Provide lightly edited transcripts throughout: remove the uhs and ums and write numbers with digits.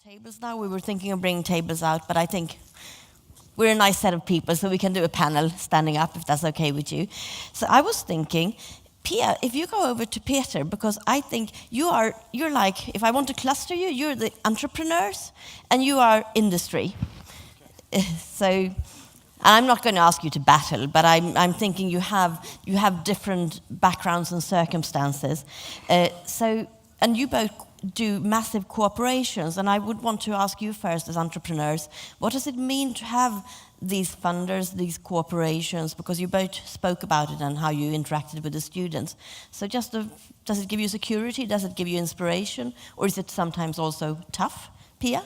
tables now. We were thinking of bringing tables out, but I think we're a nice set of people, so we can do a panel standing up, if that's okay with you. So I was thinking, Pia, if you go over to Peter, because I think you're like, if I want to cluster you, you're the entrepreneurs, and you are industry. So I'm not going to ask you to battle, but I'm thinking you have different backgrounds and circumstances. And you both do massive corporations, and I would want to ask you first as entrepreneurs, what does it mean to have these funders, these corporations, because you both spoke about it and how you interacted with the students. So does it give you security, does it give you inspiration, or is it sometimes also tough? Pia?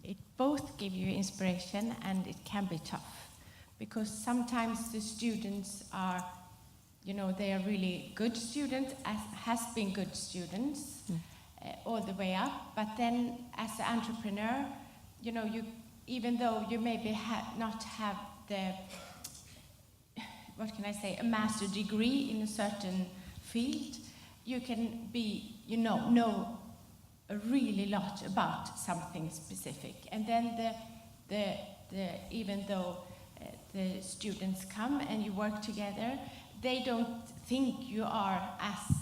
It both give you inspiration and it can be tough, because sometimes the students are, they are really good students, has been good students all the way up. But then as an entrepreneur, even though you maybe not have the, a master degree in a certain field, you can be, know a really lot about something specific. And then even though the students come and you work together, they don't think you are as,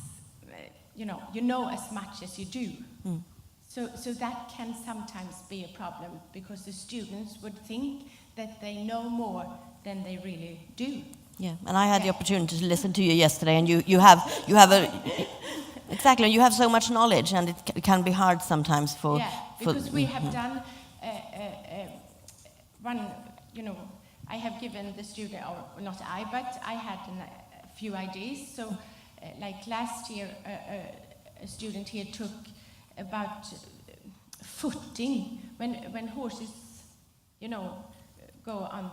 you know as much as you do. Mm. So that can sometimes be a problem, because the students would think that they know more than they really do. Yeah, and I had the opportunity to listen to you yesterday, and you have exactly, you have so much knowledge, and it can be hard sometimes for... Yeah, because we have done one, I have given the student, or not I, but I had a few ideas. So, like last year, a student here took about footing when horses, go on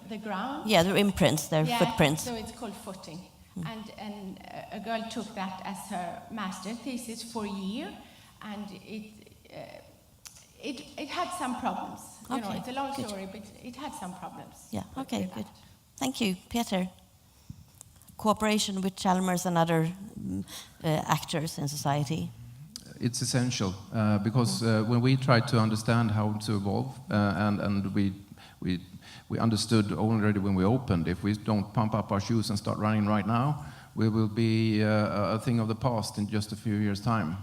the ground. Yeah, their imprints, their footprints. So it's called footing. And a girl took that as her master thesis for a year, and it had some problems. It's a long story, but it had some problems. Yeah. Okay. Good. Thank you, Peter. Cooperation with Chalmers and other actors in society. It's essential because when we tried to understand how to evolve, and we understood already when we opened, if we don't pump up our shoes and start running right now, we will be a thing of the past in just a few years' time.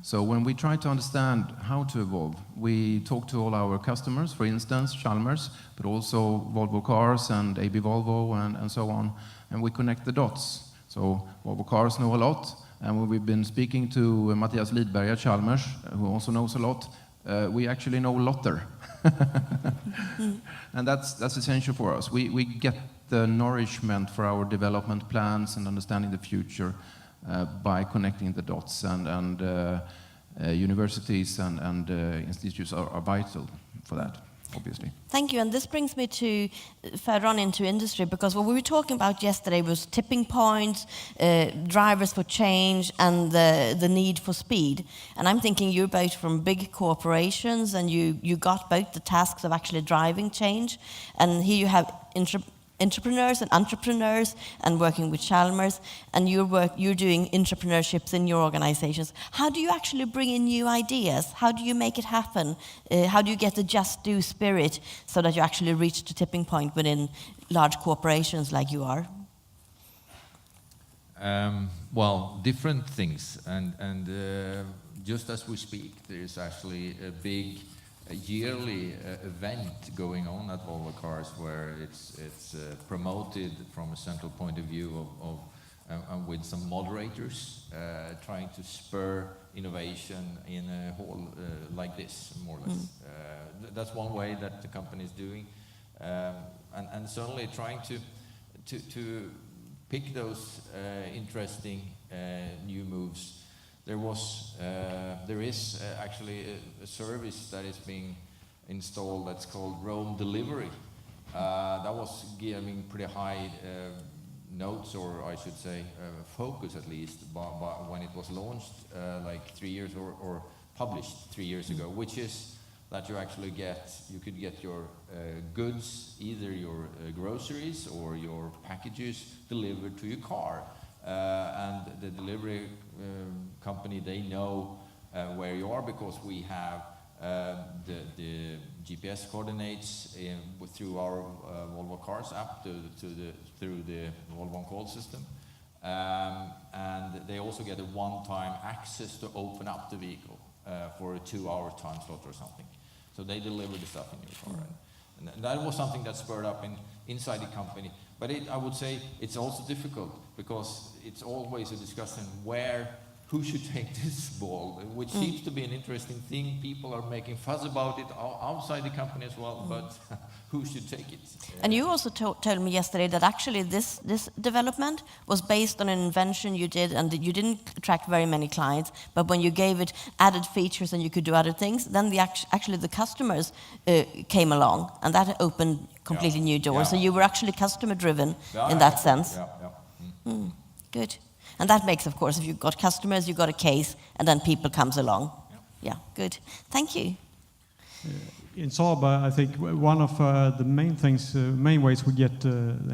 So when we try to understand how to evolve, we talk to all our customers, for instance, Chalmers, but also Volvo Cars and AB Volvo and so on, and we connect the dots. So Volvo Cars know a lot, and when we've been speaking to Mattias Lidberg at Chalmers, who also knows a lot, we actually know Lotter. And that's essential for us. We get the nourishment for our development plans and understanding the future by connecting the dots, and universities and institutes are vital for that, obviously. Thank you, and this brings me to further on into industry, because what we were talking about yesterday was tipping points, drivers for change, and the need for speed. And I'm thinking you're both from big corporations, and you got both the tasks of actually driving change, and here you have entrepreneurs and entrepreneurs and working with Chalmers, and you're doing entrepreneurships in your organizations. How do you actually bring in new ideas? How do you make it happen? How do you get the just do spirit so that you actually reach the tipping point within large corporations like you are? Well, different things, and just as we speak, there is actually a big yearly event going on at Volvo Cars, where it's promoted from a central point of view of with some moderators trying to spur innovation in a hall like this, more or less. That's one way that the company is doing, and certainly trying to pick those interesting new moves. There is actually a service that is being installed that's called Rome Delivery. That was giving pretty high notes, or I should say focus at least, by when it was launched like 3 years or published 3 years ago, which is that you could get your goods, either your groceries or your packages, delivered to your car. And the delivery company, they know where you are, because we have the GPS coordinates through our Volvo Cars app through the Volvo On Call system. And they also get a one-time access to open up the vehicle for a 2-hour time slot or something. So they deliver the stuff in your car. And that was something that spurred up inside the company. But I would say it's also difficult, because it's always a discussion who should take this ball, which seems to be an interesting thing. People are making fuss about it outside the company as well, but who should take it? And you also told me yesterday that actually this development was based on an invention you did, and that you didn't attract very many clients, but when you gave it added features and you could do other things, then actually the customers came along, and that opened completely new doors. So you were actually customer-driven in that sense. Good. And that makes, of course, if you've got customers, you've got a case, and then people comes along. Yeah, good. Thank you. In Saab, I think one of the main ways we get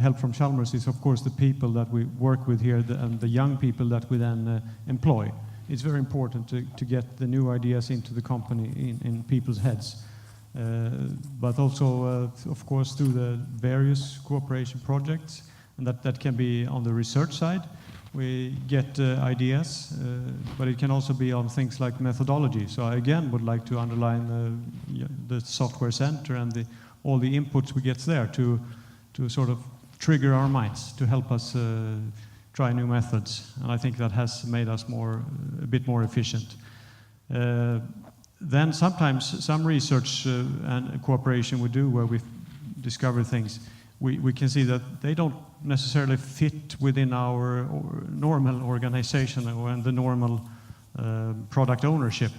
help from Chalmers is, of course, the people that we work with here and the young people that we then employ. It's very important to get the new ideas into the company in people's heads. But also, of course, through the various cooperation projects, and that can be on the research side. We get ideas, but it can also be on things like methodology. So I again would like to underline the software center and all the inputs we get there to sort of trigger our minds, to help us try new methods. And I think that has made us a bit more efficient. Then sometimes some research and cooperation we do where we discover things, we can see that they don't necessarily fit within our normal organization and the normal product ownership.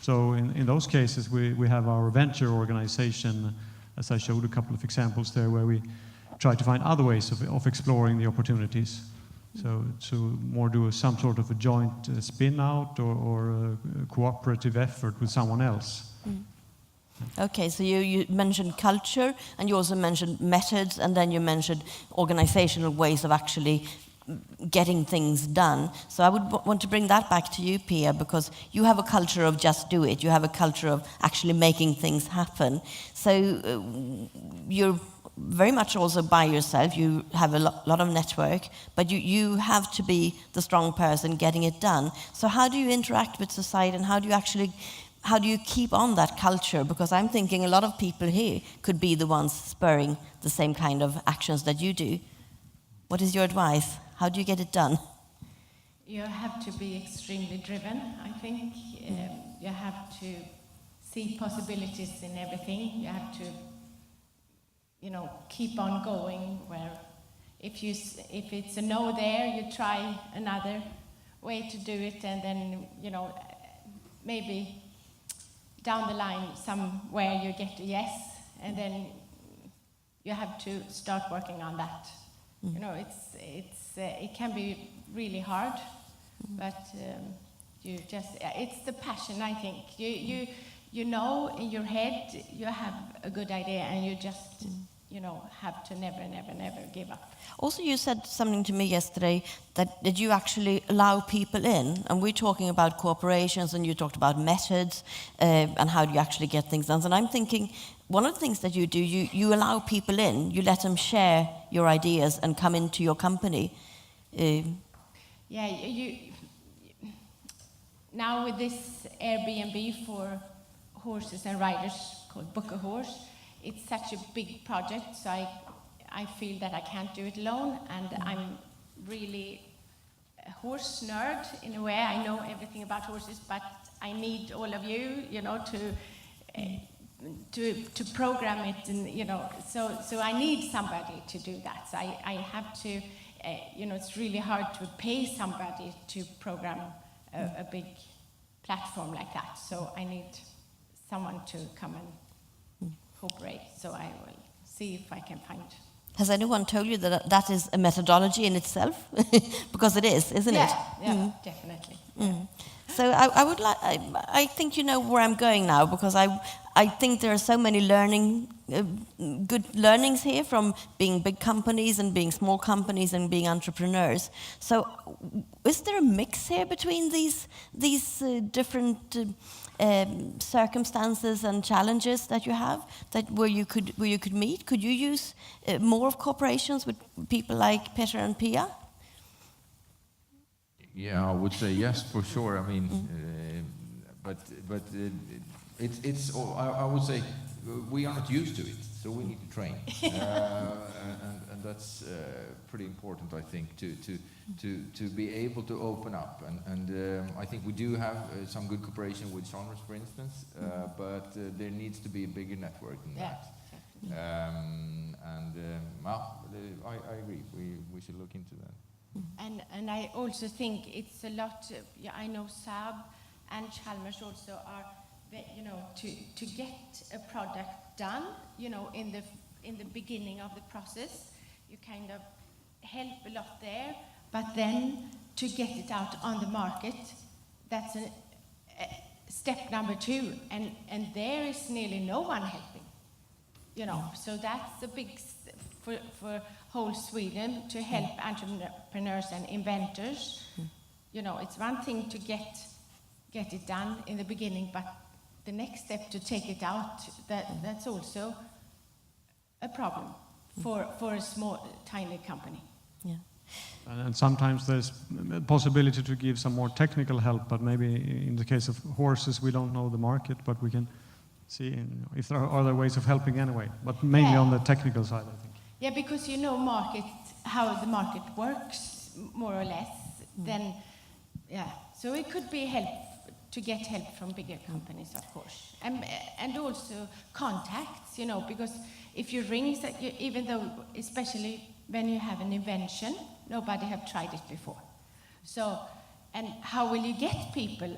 So in those cases, we have our venture organization, as I showed a couple of examples there, where we try to find other ways of exploring the opportunities. So to more do some sort of a joint spin-out or a cooperative effort with someone else. Okay, so you mentioned culture, and you also mentioned methods, and then you mentioned organizational ways of actually getting things done. So I would want to bring that back to you, Pia, because you have a culture of just do it. You have a culture of actually making things happen. So you're very much also by yourself. You have a lot of network, but you have to be the strong person getting it done. So how do you interact with society, and how do you keep on that culture? Because I'm thinking a lot of people here could be the ones spurring the same kind of actions that you do. What is your advice? How do you get it done? You have to be extremely driven, I think. You have to see possibilities in everything. You have to, keep on going. Where if it's a no there, you try another way to do it, and then maybe down the line somewhere you get a yes, and then you have to start working on that. It can be really hard, but it's the passion, I think. You know in your head you have a good idea, and you just have to never give up. Also, you said something to me yesterday that you actually allow people in, and we're talking about cooperations, and you talked about methods and how do you actually get things done. And I'm thinking, one of the things that you do, you allow people in, you let them share your ideas and come into your company. Now with this Airbnb for horses and riders called Book a Horse, it's such a big project, so I feel that I can't do it alone, and I'm really a horse nerd in a way. I know everything about horses, but I need all of you, to program it, and so I need somebody to do that. So I have to, it's really hard to pay somebody to program a big platform like that. So I need someone to come and cooperate. So I will see if I can find. Has anyone told you that is a methodology in itself? Because it is, isn't it? Yeah, definitely. So I would like. I think you know where I'm going now, because I think there are so many good learnings here from being big companies and being small companies and being entrepreneurs. So is there a mix here between these different circumstances and challenges that you have, where you could meet? Could you use more of cooperations with people like Peter and Pia? Yeah, I would say yes, for sure. I mean, I would say we are not used to it, so we need to train, and that's pretty important, I think, to be able to open up. And I think we do have some good cooperation with Chalmers, for instance, but there needs to be a bigger network than that. I agree. We should look into that. And I also think it's a lot. I know Saab and Chalmers also are, to get a product done, in the beginning of the process, you kind of help a lot there. But then to get it out on the market, that's a step number 2, and there is nearly no one helping. So that's a big for whole Sweden to help entrepreneurs and inventors. It's one thing to get it done in the beginning, but the next step to take it out, that's also a problem for a small, tiny company. Yeah. And sometimes there's a possibility to give some more technical help, but maybe in the case of horses, we don't know the market, but we can see if there are other ways of helping anyway, but mainly on the technical side, I think. Yeah, because how the market works, more or less, then, so it could be help to get help from bigger companies, of course. And also contacts, because if you ring, even though, especially when you have an invention, nobody have tried it before. So, and how will you get people?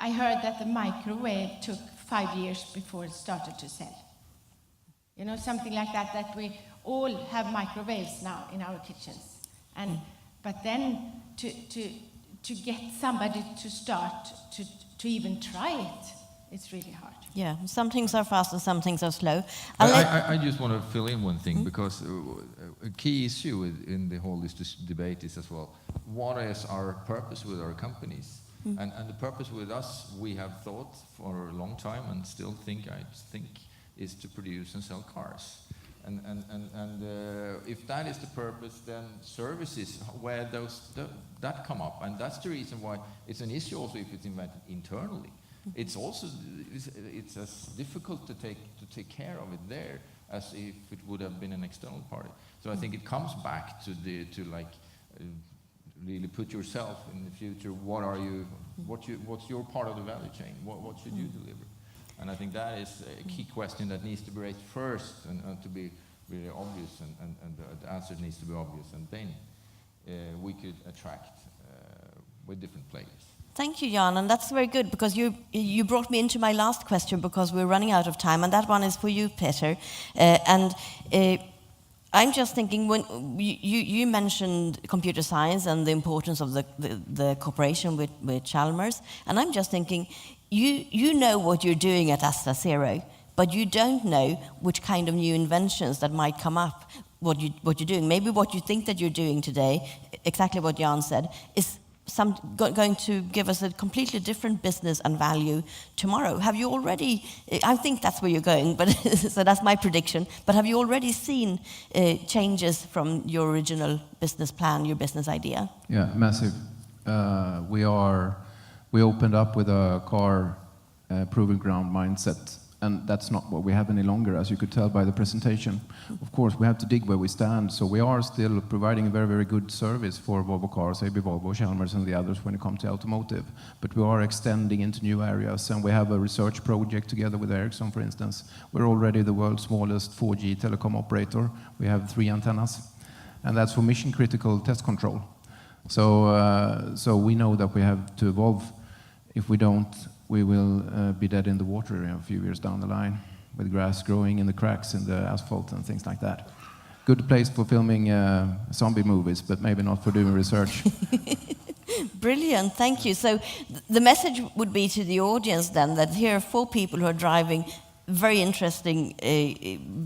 I heard that the microwave took 5 years before it started to sell. Something like that we all have microwaves now in our kitchens. But then to get somebody to start to even try it, it's really hard. Yeah, some things are fast and some things are slow. I just want to fill in one thing, because a key issue in the whole debate is as well, what is our purpose with our companies? And the purpose with us, we have thought for a long time and still think, is to produce and sell cars. And if that is the purpose, then services, where that come up, and that's the reason why it's an issue also if it's invented internally. It's also it's as difficult to take care of it there as if it would have been an external party. So I think it comes back to really put yourself in the future. What's your part of the value chain? What should you deliver? And I think that is a key question that needs to be raised first and to be really obvious, and the answer needs to be obvious, and then we could attract with different players. Thank you, Jan, and that's very good, because you brought me into my last question, because we're running out of time, and that one is for you, Peter. I'm just thinking, when you mentioned computer science and the importance of the cooperation with Chalmers, and I'm just thinking, you know what you're doing at AstaZero, but you don't know which kind of new inventions that might come up, what you're doing. Maybe what you think that you're doing today, exactly what Jan said, is going to give us a completely different business and value tomorrow. Have you already, I think that's where you're going, but so that's my prediction, but have you already seen changes from your original business plan, your business idea? Yeah, massive. We opened up with a car proving ground mindset, and that's not what we have any longer, as you could tell by the presentation. Of course, we have to dig where we stand, so we are still providing a very, very good service for Volvo cars, AB Volvo, Chalmers, and the others when it comes to automotive. But we are extending into new areas, and we have a research project together with Ericsson, for instance. We're already the world's smallest 4G telecom operator. We have 3 antennas, and that's for mission-critical test control. So we know that we have to evolve. If we don't, we will be dead in the water a few years down the line, with grass growing in the cracks in the asphalt and things like that. good place for filming zombie movies, but maybe not for doing research. Brilliant, thank you. So the message would be to the audience then that here are 4 people who are driving very interesting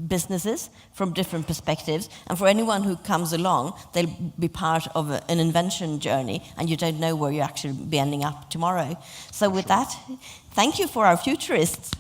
businesses from different perspectives, and for anyone who comes along, they'll be part of an invention journey, and you don't know where you actually be ending up tomorrow. So with that, thank you for our futurists.